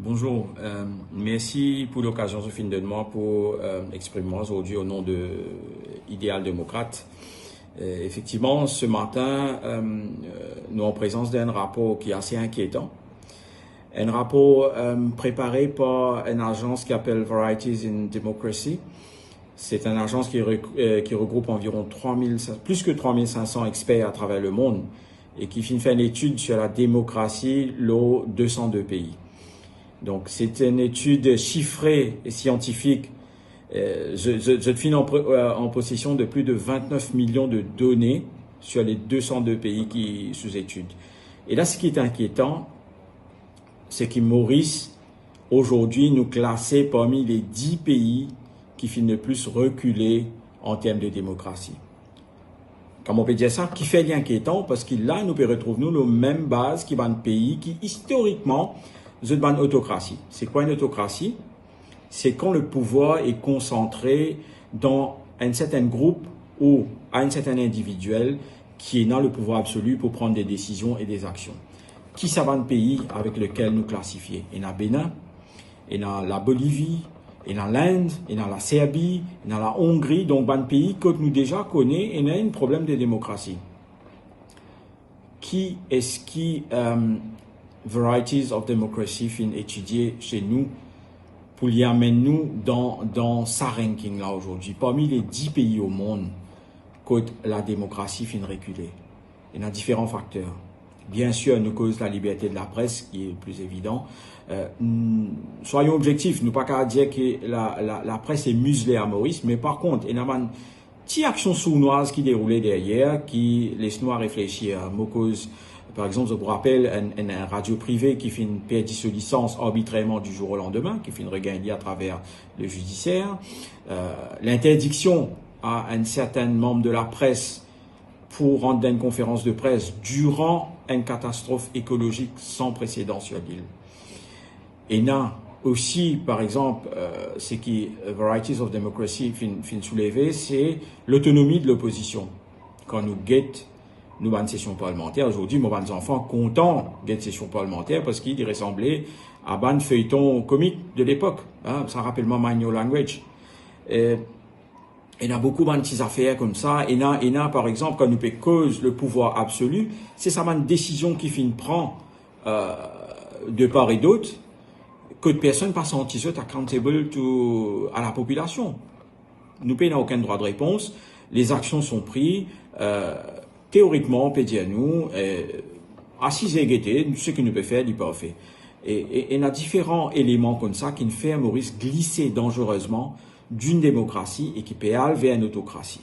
Bonjour, merci pour l'occasion de fin de moi pour exprimer aujourd'hui au nom de Idéal démocrate. Effectivement, ce matin, nous sommes en présence d'un rapport qui est assez inquiétant. Un rapport préparé par une agence qui s'appelle Varieties in Democracy. C'est une agence qui regroupe environ plus que 3500 experts à travers le monde et qui fait une étude sur la démocratie dans 202 pays. Donc, c'est une étude chiffrée et scientifique. Je suis en possession de plus de 29 millions de données sur les 202 pays qui sous-étudent. Et là, ce qui est inquiétant, c'est que Maurice, aujourd'hui, nous classait parmi les 10 pays qui finissent le plus reculer en termes de démocratie. Comment on peut dire ça? Qui fait l'inquiétant parce que là, nous pouvons retrouver nos mêmes bases qui vont de pays qui, historiquement, c'est une autocratie. C'est quoi une autocratie? C'est quand le pouvoir est concentré dans un certain groupe ou à un certain individuel qui est dans le pouvoir absolu pour prendre des décisions et des actions. Qui ça va un pays avec lequel nous classifier? Il y a Bénin, il y a la Bolivie, il y a l'Inde, il y a la Serbie, il y a la Hongrie, donc un pays que nous déjà connaissons et il y a un problème de démocratie. Qui est-ce qui Varieties of Democracy fin étudier chez nous pour y amener nous dans sa ranking là aujourd'hui. Parmi les 10 pays au monde que la démocratie fin reculer. Il y a différents facteurs. Bien sûr, nous cause la liberté de la presse qui est le plus évident. Soyons objectifs, nous pas qu'à dire que la presse est muselée à Maurice, mais par contre, il y a une petite action sournoise qui déroulait derrière, qui laisse nous réfléchir. Cause, par exemple, je vous rappelle, une radio privée qui fait une perte de licence arbitrairement du jour au lendemain, qui fait une regagner à travers le judiciaire. L'interdiction à un certain membre de la presse pour rendre une conférence de presse durant une catastrophe écologique sans précédent sur l'île. Et là, aussi, par exemple, ce qui Varieties of Democracy fin soulever, c'est l'autonomie de l'opposition. Quand nous guettons nous avons une session parlementaire. Aujourd'hui, moi, mes enfants contents d'une session parlementaire parce qu'il ressemblait à un feuilleton comique de l'époque. Hein, ça rappelle moi Mind Your Language. Il y a beaucoup de petites affaires comme ça. Il y a, par exemple, quand nous peut cause le pouvoir absolu, c'est ça une décision qui finit prend de part et d'autre que de personnes pas sentir accountable à la population. Nous n'avons aucun droit de réponse. Les actions sont prises. Théoriquement, on peut dire nous, assis et guettés, ce que nous pouvons faire, il peut faire. Et il y a différents éléments comme ça qui nous font Maurice glisser dangereusement d'une démocratie et qui peut aller vers une autocratie.